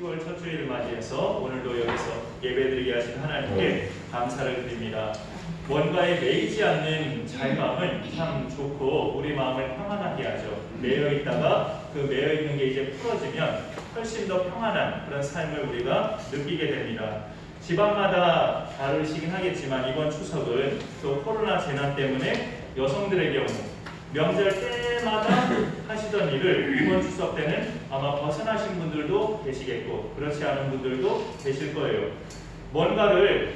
10월 첫 주일을 맞이해서 오늘도 여기서 예배드리게 하신 하나님께 감사를 드립니다. 뭔가에 매이지 않는 자유함은 참 좋고 우리 마음을 평안하게 하죠. 매여 있다가 그 매여 있는 게 이제 풀어지면 훨씬 더 평안한 그런 삶을 우리가 느끼게 됩니다. 지방마다 다르시긴 하겠지만 이번 추석은 또 코로나 재난 때문에 여성들의 경우 명절 때마다 하시던 일을 이번 추석 때는 아마 벗어나신 분들도 계시겠고 그렇지 않은 분들도 계실 거예요. 뭔가를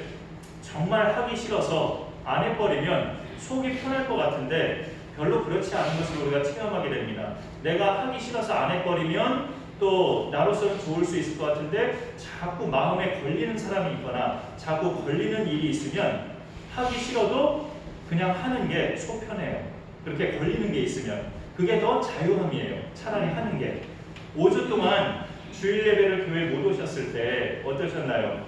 정말 하기 싫어서 안 해버리면 속이 편할 것 같은데 별로 그렇지 않은 것을 우리가 체험하게 됩니다. 내가 하기 싫어서 안 해버리면 또 나로서는 좋을 수 있을 것 같은데 자꾸 마음에 걸리는 사람이 있거나 자꾸 걸리는 일이 있으면 하기 싫어도 그냥 하는 게 속 편해요. 그렇게 걸리는 게 있으면 그게 더 자유함이에요. 차라리 하는 게. 5주 동안 주일 예배를 교회에 못 오셨을 때 어떠셨나요?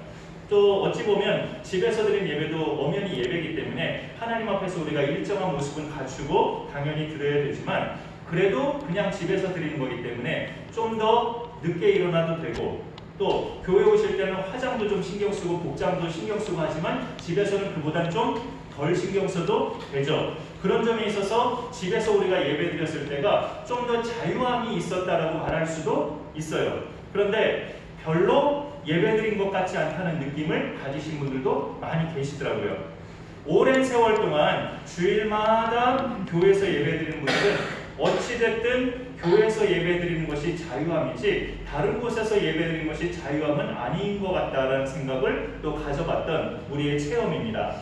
또 어찌 보면 집에서 드린 예배도 엄연히 예배이기 때문에 하나님 앞에서 우리가 일정한 모습은 갖추고 당연히 드려야 되지만 그래도 그냥 집에서 드리는 거기 때문에 좀 더 늦게 일어나도 되고 또 교회 오실 때는 화장도 좀 신경 쓰고 복장도 신경 쓰고 하지만 집에서는 그보다는 좀 덜 신경 써도 되죠. 그런 점에 있어서 집에서 우리가 예배 드렸을 때가 좀 더 자유함이 있었다라고 말할 수도 있어요. 그런데 별로 예배 드린 것 같지 않다는 느낌을 가지신 분들도 많이 계시더라고요. 오랜 세월 동안 주일마다 교회에서 예배 드리는 분들은 어찌됐든 교회에서 예배 드리는 것이 자유함이지 다른 곳에서 예배 드리는 것이 자유함은 아닌 것 같다는 생각을 또 가져봤던 우리의 체험입니다.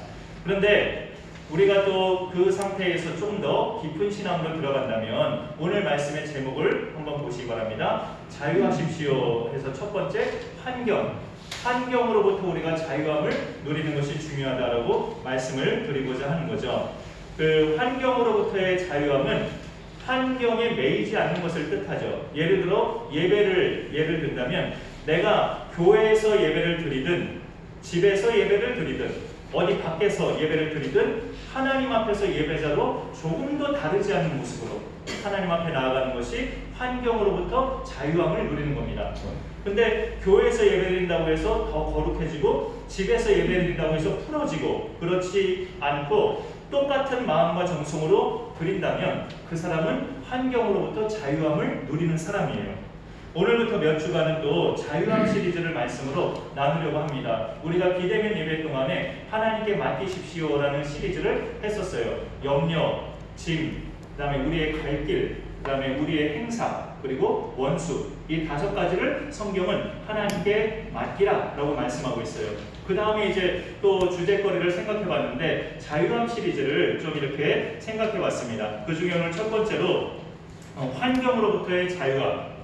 그런데 우리가 또 그 상태에서 좀 더 깊은 신앙으로 들어간다면 오늘 말씀의 제목을 한번 보시기 바랍니다. 자유하십시오 해서 첫 번째 환경으로부터 우리가 자유함을 누리는 것이 중요하다라고 말씀을 드리고자 하는 거죠. 그 환경으로부터의 자유함은 환경에 매이지 않는 것을 뜻하죠. 예를 들어 예를 든다면 내가 교회에서 예배를 드리든 집에서 예배를 드리든 어디 밖에서 예배를 드리든 하나님 앞에서 예배자로 조금 더 다르지 않는 모습으로 하나님 앞에 나아가는 것이 환경으로부터 자유함을 누리는 겁니다. 근데 교회에서 예배드린다고 해서 더 거룩해지고 집에서 예배드린다고 해서 풀어지고 그렇지 않고 똑같은 마음과 정성으로 드린다면 그 사람은 환경으로부터 자유함을 누리는 사람이에요. 오늘부터 몇 주간은 또 자유함 시리즈를 말씀으로 나누려고 합니다. 우리가 비대면 예배 동안에 하나님께 맡기십시오라는 시리즈를 했었어요. 염려, 짐, 그 다음에 우리의 갈 길, 그 다음에 우리의 행사, 그리고 원수 이 5가지를 성경은 하나님께 맡기라라고 말씀하고 있어요. 그 다음에 이제 또 주제거리를 생각해봤는데 자유함 시리즈를 좀 이렇게 생각해봤습니다. 그 중에 오늘 첫 번째로 환경으로부터의 자유함.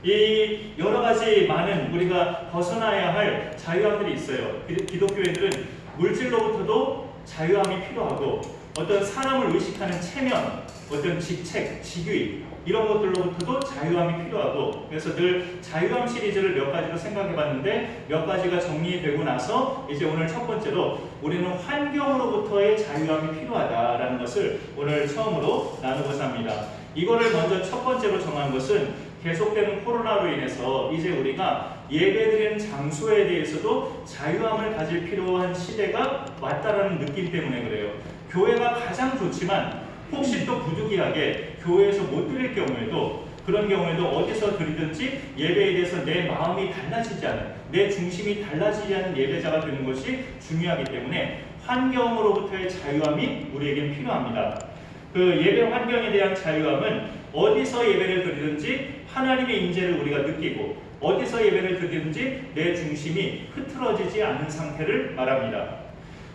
이 여러 가지 많은 우리가 벗어나야 할 자유함들이 있어요. 기독교인들은 물질로부터도 자유함이 필요하고 어떤 사람을 의식하는 체면, 어떤 직책, 직위 이런 것들로부터도 자유함이 필요하고 그래서 늘 자유함 시리즈를 몇 가지로 생각해봤는데 몇 가지가 정리되고 나서 이제 오늘 첫 번째로 우리는 환경으로부터의 자유함이 필요하다라는 것을 오늘 처음으로 나누고자 합니다. 이거를 먼저 첫 번째로 정한 것은 계속되는 코로나로 인해서 이제 우리가 예배드리는 장소에 대해서도 자유함을 가질 필요한 시대가 왔다라는 느낌 때문에 그래요. 교회가 가장 좋지만 혹시 또 부득이하게 교회에서 못 드릴 경우에도 그런 경우에도 어디서 드리든지 예배에 대해서 내 마음이 달라지지 않은 내 중심이 달라지지 않은 예배자가 되는 것이 중요하기 때문에 환경으로부터의 자유함이 우리에겐 필요합니다. 그 예배 환경에 대한 자유함은 어디서 예배를 드리든지 하나님의 임재를 우리가 느끼고 어디서 예배를 드리든지 내 중심이 흐트러지지 않는 상태를 말합니다.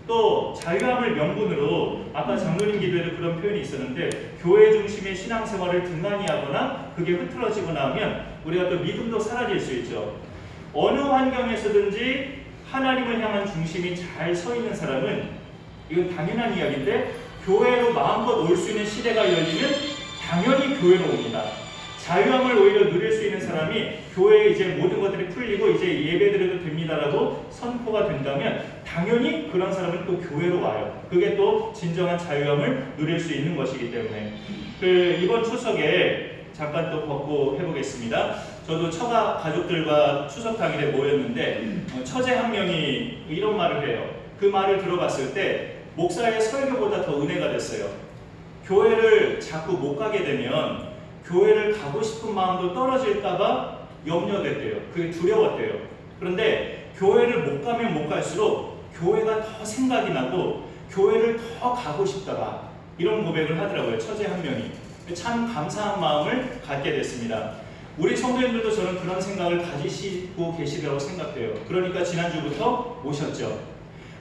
또 자유함을 명분으로 아까 장로님 기도에도 그런 표현이 있었는데 교회 중심의 신앙생활을 등한히 하거나 그게 흐트러지고 나면 우리가 또 믿음도 사라질 수 있죠. 어느 환경에서든지 하나님을 향한 중심이 잘 서 있는 사람은 이건 당연한 이야기인데 교회로 마음껏 올 수 있는 시대가 열리면 당연히 교회로 옵니다. 자유함을 오히려 누릴 수 있는 사람이 교회에 이제 모든 것들이 풀리고 이제 예배드려도 됩니다라고 선포가 된다면 당연히 그런 사람은 또 교회로 와요. 그게 또 진정한 자유함을 누릴 수 있는 것이기 때문에 이번 추석에 잠깐 또 벗고 해보겠습니다. 저도 처가 가족들과 추석 당일에 모였는데 처제 한 명이 이런 말을 해요. 그 말을 들어봤을 때 목사의 설교보다 더 은혜가 됐어요. 교회를 자꾸 못 가게 되면 교회를 가고 싶은 마음도 떨어질까봐 염려됐대요. 그게 두려웠대요. 그런데 교회를 못 가면 못 갈수록 교회가 더 생각이 나고 교회를 더 가고 싶다가 이런 고백을 하더라고요. 처제 한 명이. 참 감사한 마음을 갖게 됐습니다. 우리 성도님들도 저는 그런 생각을 가지시고 계시리라고 생각해요. 그러니까 지난주부터 오셨죠.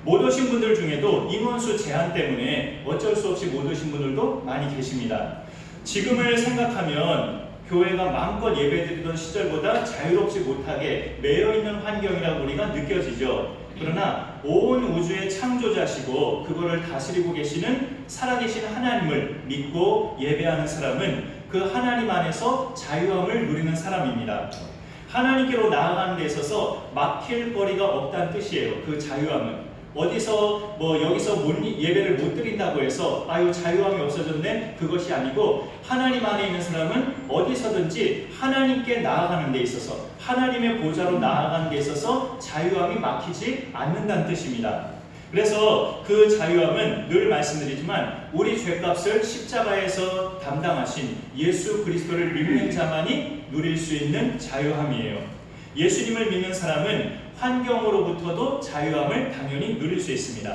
못 오신 분들 중에도 인원수 제한 때문에 어쩔 수 없이 못 오신 분들도 많이 계십니다. 지금을 생각하면 교회가 마음껏 예배드리던 시절보다 자유롭지 못하게 매여있는 환경이라고 우리가 느껴지죠. 그러나 온 우주의 창조자시고 그거를 다스리고 계시는 살아계신 하나님을 믿고 예배하는 사람은 그 하나님 안에서 자유함을 누리는 사람입니다. 하나님께로 나아가는 데 있어서 막힐 거리가 없다는 뜻이에요. 그 자유함은. 어디서 여기서 예배를 못 드린다고 해서 아유 자유함이 없어졌네, 그것이 아니고 하나님 안에 있는 사람은 어디서든지 하나님께 나아가는 데 있어서 하나님의 보좌로 나아가는 데 있어서 자유함이 막히지 않는다는 뜻입니다. 그래서 그 자유함은 늘 말씀드리지만 우리 죄값을 십자가에서 담당하신 예수 그리스도를 믿는 자만이 누릴 수 있는 자유함이에요. 예수님을 믿는 사람은 환경으로부터도 자유함을 당연히 누릴 수 있습니다.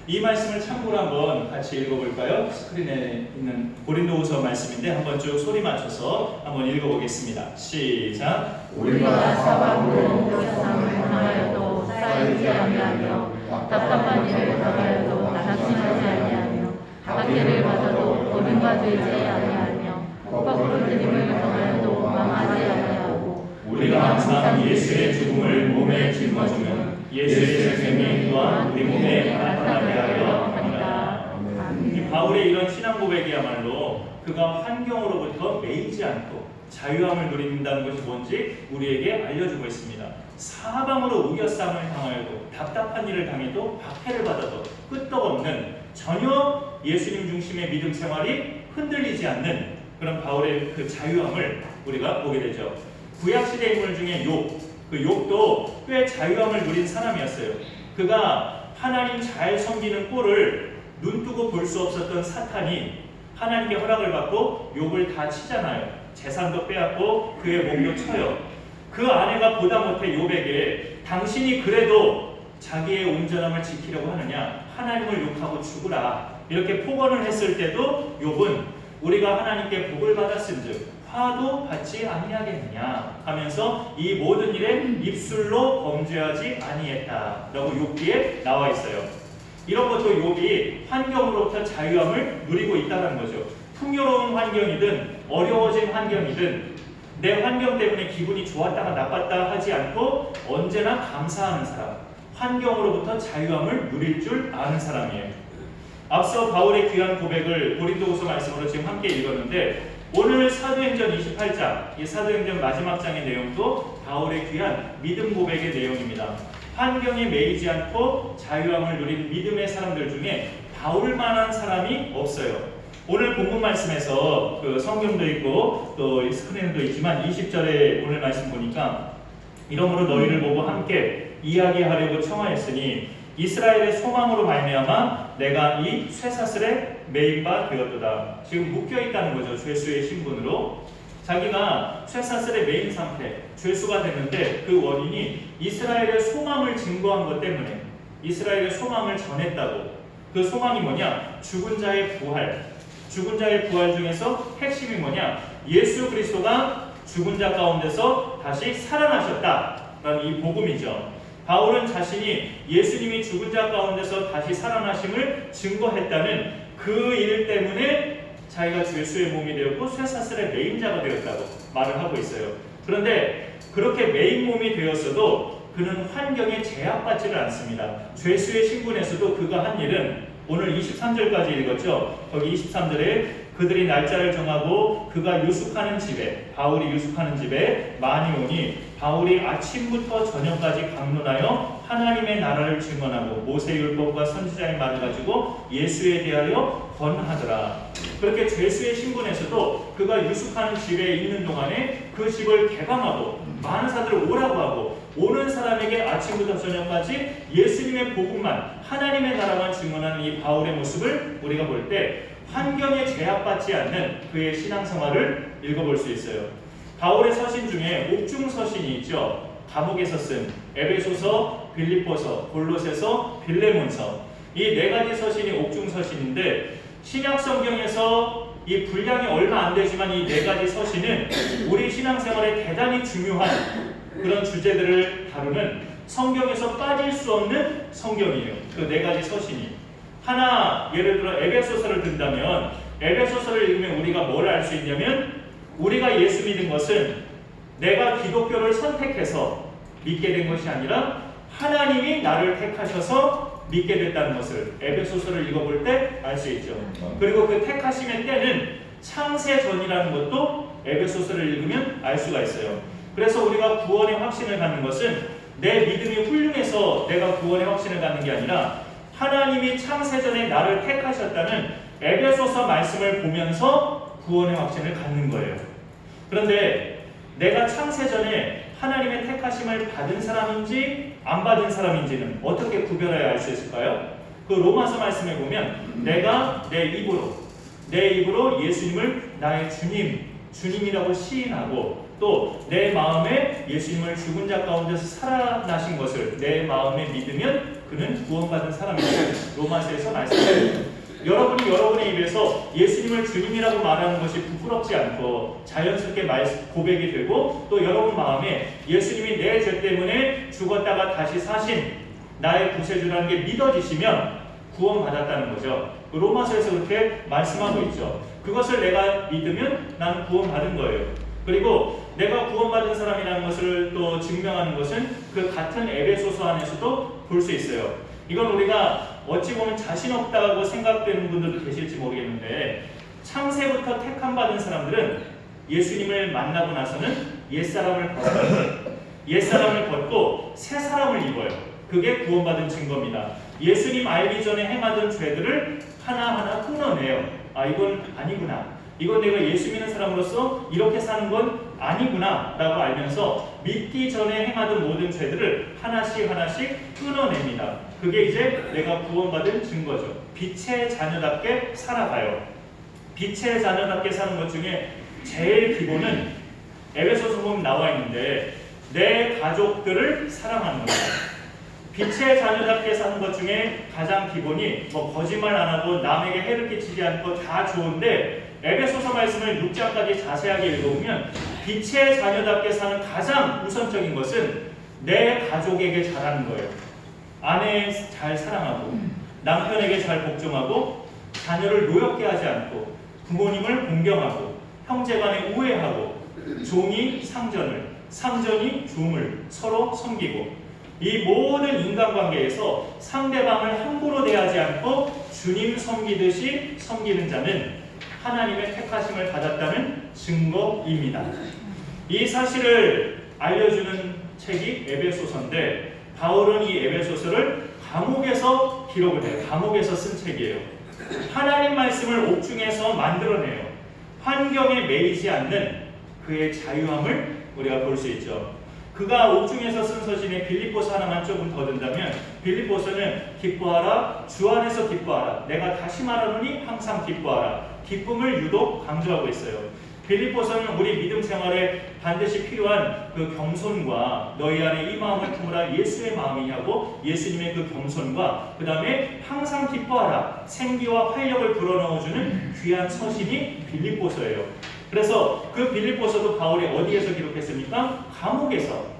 이 말씀을 참고로 한번 같이 읽어볼까요? 스크린에 있는 고린도후서 말씀인데 한번 쭉 소리 맞춰서 한번 읽어보겠습니다. 시작. 우리가 사방으로 우려상을 당하여도 쌓이지 아니하며 답답한 일을 당하여도 낙심하지 아니하며 박해를 받아도 고민받지 아니하며 거꾸로짐을 당하여도 망하지 아니하고 우리가 항상 예수의 죽음을 몸에 짊어지면 예수의 생명이 또한 우리 몸에 나타나게 하려 합니다. 바울의 이런 신앙 고백이야말로 그가 환경으로부터 매이지 않고 자유함을 누린다는 것이 뭔지 우리에게 알려주고 있습니다. 사방으로 우겨싸움을 당하여도 답답한 일을 당해도 박해를 받아도 끄떡없는 전혀 예수님 중심의 믿음 생활이 흔들리지 않는 그런 바울의 그 자유함을 우리가 보게 되죠. 구약시대 인물 중에 그 욥도 꽤 자유함을 누린 사람이었어요. 그가 하나님 잘 섬기는 꼴을 눈뜨고 볼 수 없었던 사탄이 하나님께 허락을 받고 욥을 다 치잖아요. 재산도 빼앗고 그의 몸도 쳐요. 그 아내가 보다 못해 욥에게 당신이 그래도 자기의 온전함을 지키려고 하느냐, 하나님을 욕하고 죽으라, 이렇게 폭언을 했을 때도 욥은 우리가 하나님께 복을 받았은즉 화도 받지 아니하겠느냐 하면서 이 모든 일에 입술로 범죄하지 아니했다라고 욥기에 나와 있어요. 이런 것도 욥이 환경으로부터 자유함을 누리고 있다는 거죠. 풍요로운 환경이든 어려워진 환경이든 내 환경 때문에 기분이 좋았다가 나빴다 하지 않고 언제나 감사하는 사람, 환경으로부터 자유함을 누릴 줄 아는 사람이에요. 앞서 바울의 귀한 고백을 고린도후서 말씀으로 지금 함께 읽었는데 오늘 사도행전 28장, 이 사도행전 마지막 장의 내용도 바울의 귀한 믿음 고백의 내용입니다. 환경에 매이지 않고 자유함을 누린 믿음의 사람들 중에 바울만한 사람이 없어요. 오늘 본문 말씀에서 그 성경도 있고 또 스크린도 있지만 20절에 오늘 말씀 보니까 이러므로 너희를 보고 함께 이야기하려고 청하였으니 이스라엘의 소망으로 말미암아 내가 이 쇠사슬에 매인 바 되었도다. 지금 묶여있다는 거죠. 죄수의 신분으로. 자기가 쇠사슬에 매인 상태, 죄수가 됐는데 그 원인이 이스라엘의 소망을 증거한 것 때문에, 이스라엘의 소망을 전했다고. 그 소망이 뭐냐? 죽은 자의 부활. 죽은 자의 부활 중에서 핵심이 뭐냐? 예수 그리스도가 죽은 자 가운데서 다시 살아나셨다라는 이 복음이죠. 바울은 자신이 예수님이 죽은 자 가운데서 다시 살아나심을 증거했다는 그 일 때문에 자기가 죄수의 몸이 되었고 쇠사슬의 매인 자가 되었다고 말을 하고 있어요. 그런데 그렇게 매인 몸이 되었어도 그는 환경에 제약받지를 않습니다. 죄수의 신분에서도 그가 한 일은 오늘 23절까지 읽었죠. 거기 23절에 그들이 날짜를 정하고 그가 유숙하는 집에, 바울이 유숙하는 집에 많이 오니 바울이 아침부터 저녁까지 강론하여 하나님의 나라를 증언하고 모세율법과 선지자의 말을 가지고 예수에 대하여 권하더라. 그렇게 죄수의 신분에서도 그가 유숙하는 집에 있는 동안에 그 집을 개방하고 많은 사람들을 오라고 하고 오는 사람에게 아침부터 저녁까지 예수님의 복음만, 하나님의 나라만 증언하는 이 바울의 모습을 우리가 볼 때 환경에 제약받지 않는 그의 신앙생활을 읽어볼 수 있어요. 바울의 서신 중에 옥중 서신이 있죠. 감옥에서 쓴 에베소서, 빌립보서, 골로새서, 빌레몬서, 이 네 가지 서신이 옥중 서신인데 신약 성경에서 이 분량이 얼마 안 되지만 이 네 가지 서신은 우리 신앙생활에 대단히 중요한 그런 주제들을 다루는 성경에서 빠질 수 없는 성경이에요. 그 네 가지 서신이. 하나 예를 들어 에베소서를 든다면 에베소서를 읽으면 우리가 뭘 알 수 있냐면 우리가 예수 믿은 것은 내가 기독교를 선택해서 믿게 된 것이 아니라 하나님이 나를 택하셔서 믿게 됐다는 것을 에베소서를 읽어볼 때 알 수 있죠. 그리고 그 택하심의 때는 창세전이라는 것도 에베소서를 읽으면 알 수가 있어요. 그래서 우리가 구원의 확신을 갖는 것은 내 믿음이 훌륭해서 내가 구원의 확신을 갖는 게 아니라 하나님이 창세전에 나를 택하셨다는 에베소서 말씀을 보면서 구원의 확신을 갖는 거예요. 그런데 내가 창세전에 하나님의 택하심을 받은 사람인지 안 받은 사람인지는 어떻게 구별해야 알 수 있을까요? 그 로마서 말씀에 보면 내가 내 입으로 예수님을 나의 주님이라고 시인하고 또 내 마음에 예수님을 죽은 자 가운데서 살아나신 것을 내 마음에 믿으면 그는 구원받은 사람이다. 로마서에서 말씀합니다. 여러분이 여러분의 입에서 예수님을 주님이라고 말하는 것이 부끄럽지 않고 자연스럽게 고백이 되고 또 여러분 마음에 예수님이 내 죄 때문에 죽었다가 다시 사신 나의 구세주라는 게 믿어지시면 구원받았다는 거죠. 로마서에서 그렇게 말씀하고 있죠. 그것을 내가 믿으면 나는 구원받은 거예요. 그리고 내가 구원받은 사람이라는 것을 또 증명하는 것은 그 같은 에베소서 안에서도 볼 수 있어요. 이건 우리가 어찌 보면 자신 없다고 생각되는 분들도 계실지 모르겠는데 창세부터 택함 받은 사람들은 예수님을 만나고 나서는 옛사람을 벗고 새 사람을 입어요. 그게 구원받은 증거입니다. 예수님 알기 전에 행하던 죄들을 하나하나 끊어내요. 아, 이건 아니구나. 이건 내가 예수 믿는 사람으로서 이렇게 사는 건 아니구나 라고 알면서 믿기 전에 행하던 모든 죄들을 하나씩 끊어냅니다. 그게 이제 내가 구원받은 증거죠. 빛의 자녀답게 살아가요. 빛의 자녀답게 사는 것 중에 제일 기본은 에베소서 보면 나와 있는데 내 가족들을 사랑하는 겁니다. 빛의 자녀답게 사는 것 중에 가장 기본이 거짓말 안 하고 남에게 해를 끼치지 않고 다 좋은데 에베소서 말씀을 6장까지 자세하게 읽어보면 빛의 자녀답게 사는 가장 우선적인 것은 내 가족에게 잘하는 거예요. 아내 잘 사랑하고 남편에게 잘 복종하고 자녀를 노엽게 하지 않고 부모님을 공경하고 형제간에 우애하고 종이 상전을 상전이 종을 서로 섬기고 이 모든 인간관계에서 상대방을 함부로 대하지 않고 주님 섬기듯이 섬기는 자는 하나님의 택하심을 받았다는 증거입니다. 이 사실을 알려주는 책이 에베소서인데 바울은 이 에베소서를 감옥에서 기록을 해요. 감옥에서 쓴 책이에요. 하나님 말씀을 옥중에서 만들어내요. 환경에 매이지 않는 그의 자유함을 우리가 볼 수 있죠. 그가 옥중에서 쓴 서신에 빌립보서 하나만 조금 더 든다면 빌립보서는 기뻐하라, 주 안에서 기뻐하라, 내가 다시 말하노니 항상 기뻐하라, 기쁨을 유독 강조하고 있어요. 빌립보서는 우리 믿음 생활에 반드시 필요한 그 겸손과 너희 안에 이 마음을 품으라 예수의 마음이냐고 예수님의 그 겸손과 그 다음에 항상 기뻐하라 생기와 활력을 불어넣어주는 귀한 서신이 빌립보서예요. 그래서 그 빌립보서도 바울이 어디에서 기록했습니까? 감옥에서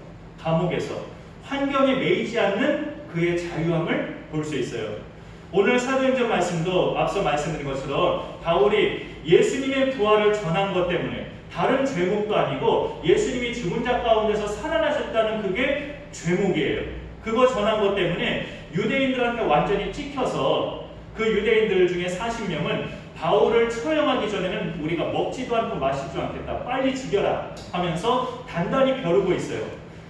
환경에 매이지 않는 그의 자유함을 볼 수 있어요. 오늘 사도행전 말씀도 앞서 말씀드린 것처럼 바울이 예수님의 부활을 전한 것 때문에 다른 죄목도 아니고 예수님이 죽은 자 가운데서 살아나셨다는 그게 죄목이에요. 그거 전한 것 때문에 유대인들한테 완전히 찍혀서 그 유대인들 중에 40명은 바울을 처형하기 전에는 우리가 먹지도 않고 마시지도 않겠다. 빨리 죽여라 하면서 단단히 벼르고 있어요.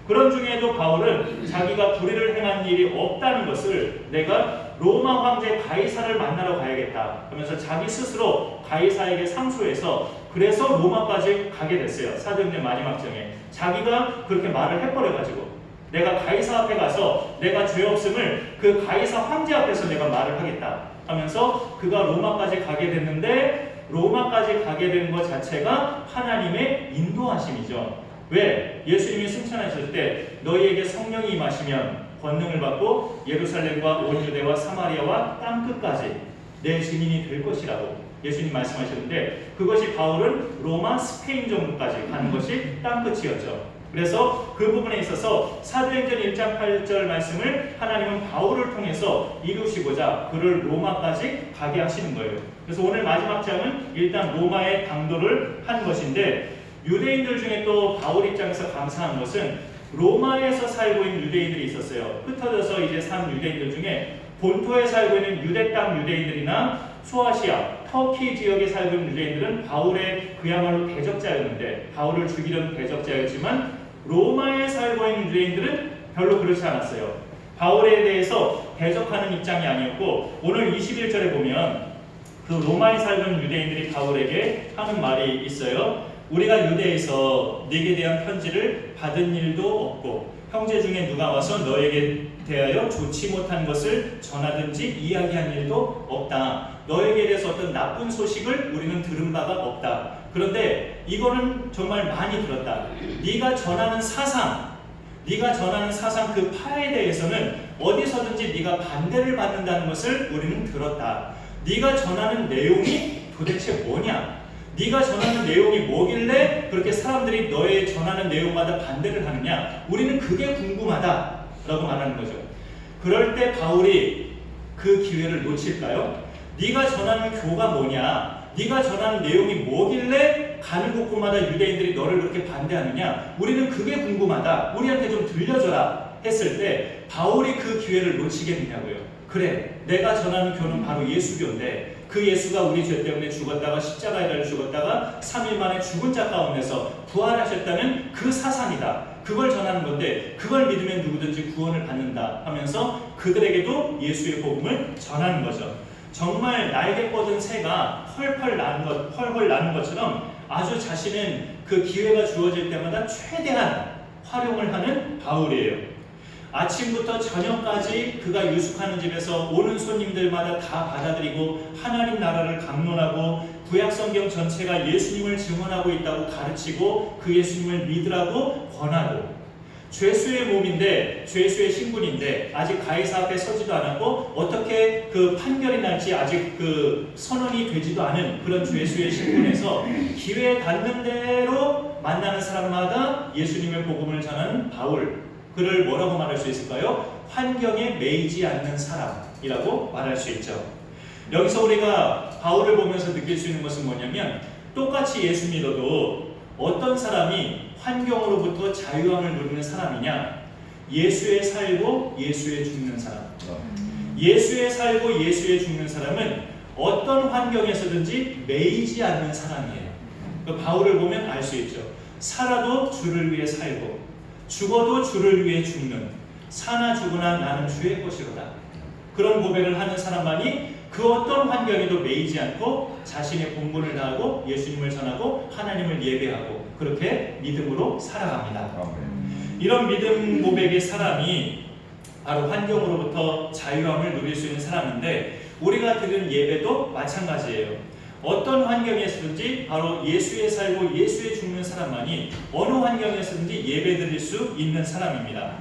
그런 중에도 바울은 자기가 불의를 행한 일이 없다는 것을 내가 로마 황제 가이사를 만나러 가야겠다 하면서 자기 스스로 가이사에게 상소해서 그래서 로마까지 가게 됐어요. 사도행전 마지막 장에 자기가 그렇게 말을 해버려가지고 내가 가이사 앞에 가서 내가 죄 없음을 그 가이사 황제 앞에서 내가 말을 하겠다 하면서 그가 로마까지 가게 됐는데 로마까지 가게 된 것 자체가 하나님의 인도하심이죠. 왜? 예수님이 승천하셨을 때 너희에게 성령이 임하시면 권능을 받고 예루살렘과 온 유대와 사마리아와 땅끝까지 내 증인이 될 것이라고 예수님 말씀하셨는데 그것이 바울은 로마, 스페인 정도까지 가는 것이 땅끝이었죠. 그래서 그 부분에 있어서 사도행전 1장 8절 말씀을 하나님은 바울을 통해서 이루시고자 그를 로마까지 가게 하시는 거예요. 그래서 오늘 마지막 장은 일단 로마의 당도를 한 것인데 유대인들 중에 또 바울 입장에서 감사한 것은 로마에서 살고 있는 유대인들이 있었어요. 흩어져서 이제 산 유대인들 중에 본토에 살고 있는 유대 땅 유대인들이나 소아시아, 터키 지역에 살고 있는 유대인들은 바울의 그야말로 대적자였는데 바울을 죽이려는 대적자였지만 로마에 살고 있는 유대인들은 별로 그렇지 않았어요. 바울에 대해서 대적하는 입장이 아니었고 오늘 21절에 보면 그 로마에 살고 있는 유대인들이 바울에게 하는 말이 있어요. 우리가 유대에서 네게 대한 편지를 받은 일도 없고 형제 중에 누가 와서 너에게 대하여 좋지 못한 것을 전하든지 이야기한 일도 없다. 너에게 대해서 어떤 나쁜 소식을 우리는 들은 바가 없다. 그런데 이거는 정말 많이 들었다. 네가 전하는 사상 그 파에 대해서는 어디서든지 네가 반대를 받는다는 것을 우리는 들었다. 네가 전하는 내용이 도대체 뭐냐? 네가 전하는 내용이 뭐길래 그렇게 사람들이 너의 전하는 내용마다 반대를 하느냐? 우리는 그게 궁금하다라고 말하는 거죠. 그럴 때 바울이 그 기회를 놓칠까요? 네가 전하는 교가 뭐냐? 네가 전하는 내용이 뭐길래 가는 곳곳마다 유대인들이 너를 그렇게 반대하느냐? 우리는 그게 궁금하다. 우리한테 좀 들려줘라 했을 때 바울이 그 기회를 놓치겠느냐고요. 그래, 내가 전하는 교는 바로 예수교인데 그 예수가 우리 죄 때문에 죽었다가 십자가에 달려 죽었다가 3일 만에 죽은 자 가운데서 부활하셨다는 그 사상이다. 그걸 전하는 건데 그걸 믿으면 누구든지 구원을 받는다 하면서 그들에게도 예수의 복음을 전하는 거죠. 정말 날개 뻗은 새가 펄펄 나는 것처럼 아주 자신은 그 기회가 주어질 때마다 최대한 활용을 하는 바울이에요. 아침부터 저녁까지 그가 유숙하는 집에서 오는 손님들마다 다 받아들이고 하나님 나라를 강론하고 구약성경 전체가 예수님을 증언하고 있다고 가르치고 그 예수님을 믿으라고 권하고 죄수의 몸인데 죄수의 신분인데 아직 가이사 앞에 서지도 않았고 어떻게 그 판결이 날지 아직 그 선언이 되지도 않은 그런 죄수의 신분에서 기회에 닿는 대로 만나는 사람마다 예수님의 복음을 전하는 바울, 그를 뭐라고 말할 수 있을까요? 환경에 매이지 않는 사람이라고 말할 수 있죠. 여기서 우리가 바울을 보면서 느낄 수 있는 것은 뭐냐면 똑같이 예수 믿어도 어떤 사람이 환경으로부터 자유함을 누리는 사람이냐? 예수에 살고 예수에 죽는 사람. 예수에 살고 예수에 죽는 사람은 어떤 환경에서든지 매이지 않는 사람이에요. 바울을 보면 알 수 있죠. 살아도 주를 위해 살고 죽어도 주를 위해 죽는, 사나 죽으나 나는 주의 것이로다. 그런 고백을 하는 사람만이 그 어떤 환경에도 매이지 않고 자신의 본분을 다하고 예수님을 전하고 하나님을 예배하고 그렇게 믿음으로 살아갑니다. 이런 믿음 고백의 사람이 바로 환경으로부터 자유함을 누릴 수 있는 사람인데 우리가 드리는 예배도 마찬가지예요. 어떤 환경에서든지 바로 예수에 살고 예수에 죽는 사람만이 어느 환경에서든지 예배드릴 수 있는 사람입니다.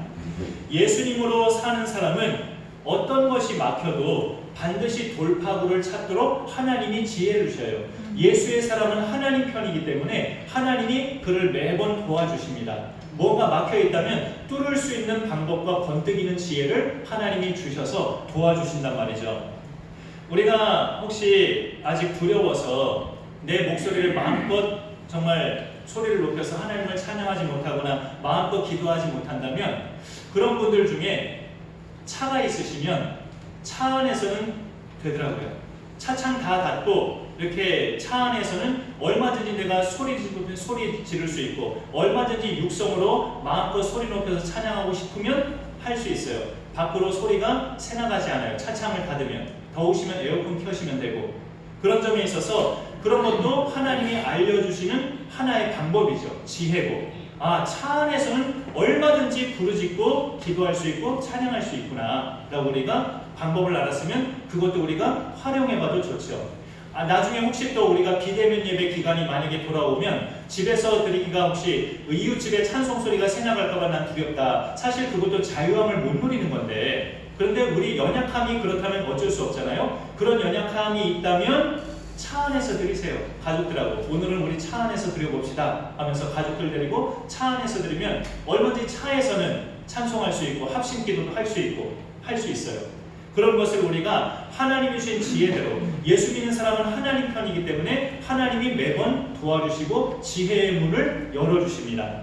예수님으로 사는 사람은 어떤 것이 막혀도 반드시 돌파구를 찾도록 하나님이 지혜를 주셔요. 예수의 사람은 하나님 편이기 때문에 하나님이 그를 매번 도와주십니다. 뭔가 막혀있다면 뚫을 수 있는 방법과 번뜩이는 지혜를 하나님이 주셔서 도와주신단 말이죠. 우리가 혹시 아직 두려워서 내 목소리를 마음껏 정말 소리를 높여서 하나님을 찬양하지 못하거나 마음껏 기도하지 못한다면 그런 분들 중에 차가 있으시면 차 안에서는 되더라고요. 차창 다 닫고 이렇게 차 안에서는 얼마든지 내가 소리 지를 수 있고 얼마든지 육성으로 마음껏 소리 높여서 찬양하고 싶으면 할 수 있어요. 밖으로 소리가 새나가지 않아요. 차창을 닫으면. 더우시면 에어컨 켜시면 되고. 그런 점에 있어서 그런 것도 하나님이 알려주시는 하나의 방법이죠. 지혜고. 차 안에서는 얼마든지 부르짖고 기도할 수 있고 찬양할 수 있구나 라고 우리가 방법을 알았으면 그것도 우리가 활용해봐도 좋죠. 나중에 혹시 또 우리가 비대면 예배 기간이 만약에 돌아오면 집에서 드리기가 혹시 이웃집에 찬송 소리가 새나갈까봐 난 두렵다. 사실 그것도 자유함을 못 누리는 건데, 그런데 우리 연약함이 그렇다면 어쩔 수 없잖아요. 그런 연약함이 있다면 차 안에서 드리세요. 가족들하고 오늘은 우리 차 안에서 드려봅시다 하면서 가족들 데리고 차 안에서 드리면 얼마든지 차에서는 찬송할 수 있고 합심기도도 할 수 있고 할 수 있어요. 그런 것을 우리가 하나님이 주신 지혜대로, 예수 믿는 사람은 하나님 편이기 때문에 하나님이 매번 도와주시고 지혜의 문을 열어주십니다.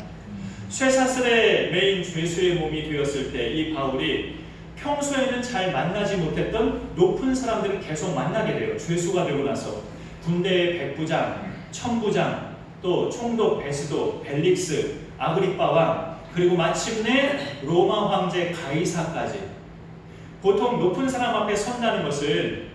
쇠사슬에 매인 죄수의 몸이 되었을 때 이 바울이 평소에는 잘 만나지 못했던 높은 사람들을 계속 만나게 돼요. 죄수가 되고 나서 군대의 백부장, 천부장, 또 총독 베스도, 벨릭스, 아그리빠 왕, 그리고 마침내 로마 황제 가이사까지. 보통 높은 사람 앞에 선다는 것은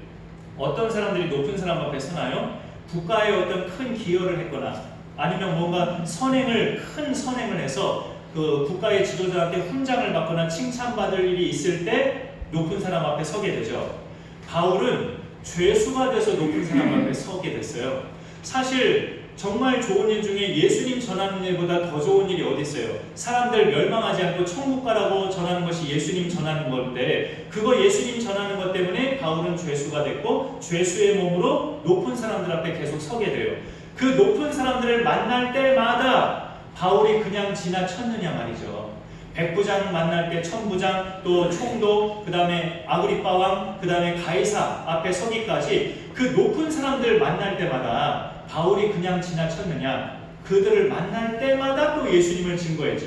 어떤 사람들이 높은 사람 앞에 서나요? 국가에 어떤 큰 기여를 했거나 아니면 뭔가 큰 선행을 해서 그 국가의 지도자한테 훈장을 받거나 칭찬받을 일이 있을 때 높은 사람 앞에 서게 되죠. 바울은 죄수가 돼서 높은 사람 앞에 서게 됐어요. 사실 정말 좋은 일 중에 예수님 전하는 일보다 더 좋은 일이 어디 있어요? 사람들 멸망하지 않고 천국 가라고 전하는 것이 예수님 전하는 건데, 그거 예수님 전하는 것 때문에 바울은 죄수가 됐고 죄수의 몸으로 높은 사람들 앞에 계속 서게 돼요. 그 높은 사람들을 만날 때마다 바울이 그냥 지나쳤느냐 말이죠. 백부장 만날 때 천부장, 또 총독, 그 다음에 아그리빠 왕, 그 다음에 가이사 앞에 서기까지 그 높은 사람들 만날 때마다 바울이 그냥 지나쳤느냐? 그들을 만날 때마다 또 예수님을 증거했죠.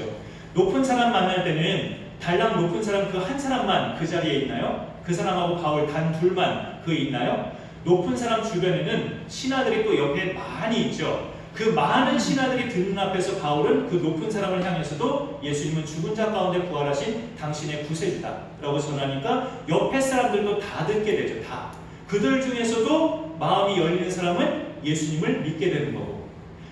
높은 사람 만날 때는 달랑 높은 사람 그 한 사람만 그 자리에 있나요? 그 사람하고 바울 단 둘만 그 있나요? 높은 사람 주변에는 신하들이 또 옆에 많이 있죠. 그 많은 신하들이 듣는 앞에서 바울은 그 높은 사람을 향해서도 예수님은 죽은 자 가운데 부활하신 당신의 구세주다 라고 전하니까 옆에 사람들도 다 듣게 되죠. 다. 그들 중에서도 마음이 열리는 사람은 예수님을 믿게 되는 거고,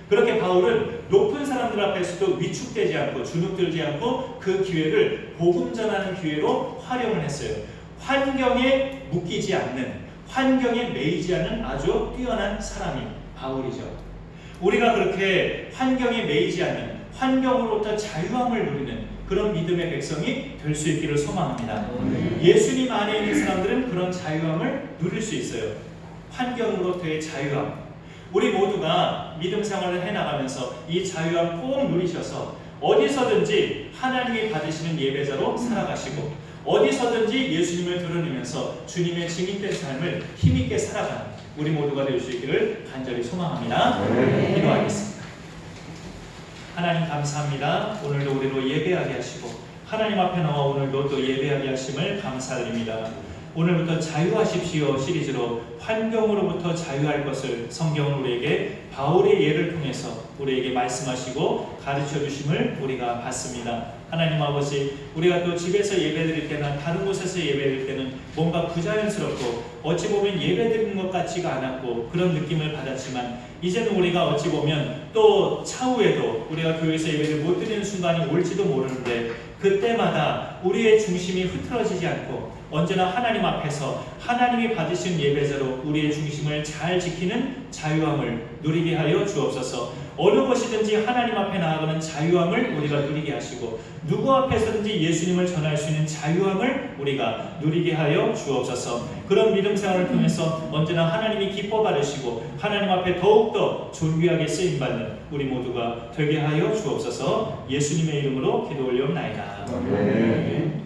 그렇게 바울은 높은 사람들 앞에서도 위축되지 않고 주눅들지 않고 그 기회를 복음 전하는 기회로 활용을 했어요. 환경에 묶이지 않는, 환경에 매이지 않는 아주 뛰어난 사람이 바울이죠. 우리가 그렇게 환경에 매이지 않는, 환경으로부터 자유함을 누리는 그런 믿음의 백성이 될 수 있기를 소망합니다. 예수님 안에 있는 사람들은 그런 자유함을 누릴 수 있어요. 환경으로부터의 자유함. 우리 모두가 믿음 생활을 해나가면서 이 자유함 꼭 누리셔서 어디서든지 하나님이 받으시는 예배자로 살아가시고 어디서든지 예수님을 드러내면서 주님의 증인된 삶을 힘있게 살아가는 우리 모두가 될 수 있기를 간절히 소망합니다. 기도하겠습니다. 하나님 감사합니다. 오늘도 우리로 예배하게 하시고 하나님 앞에 나와 오늘도 또 예배하게 하심을 감사드립니다. 오늘부터 자유하십시오 시리즈로 환경으로부터 자유할 것을 성경은 우리에게 바울의 예를 통해서 우리에게 말씀하시고 가르쳐 주심을 우리가 봤습니다. 하나님 아버지, 우리가 또 집에서 예배드릴 때나 다른 곳에서 예배드릴 때는 뭔가 부자연스럽고 어찌 보면 예배드리는 것 같지가 않았고 그런 느낌을 받았지만, 이제는 우리가 어찌 보면 또 차후에도 우리가 교회에서 예배를 못 드리는 순간이 올지도 모르는데, 그때마다 우리의 중심이 흐트러지지 않고 언제나 하나님 앞에서 하나님이 받으신 예배자로 우리의 중심을 잘 지키는 자유함을 누리게 하여 주옵소서. 어느 것이든지 하나님 앞에 나아가는 자유함을 우리가 누리게 하시고 누구 앞에서든지 예수님을 전할 수 있는 자유함을 우리가 누리게 하여 주옵소서. 그런 믿음 생활을 통해서 언제나 하나님이 기뻐 받으시고 하나님 앞에 더욱더 존귀하게 쓰임받는 우리 모두가 되게 하여 주옵소서. 예수님의 이름으로 기도 올려옵나이다. 아멘.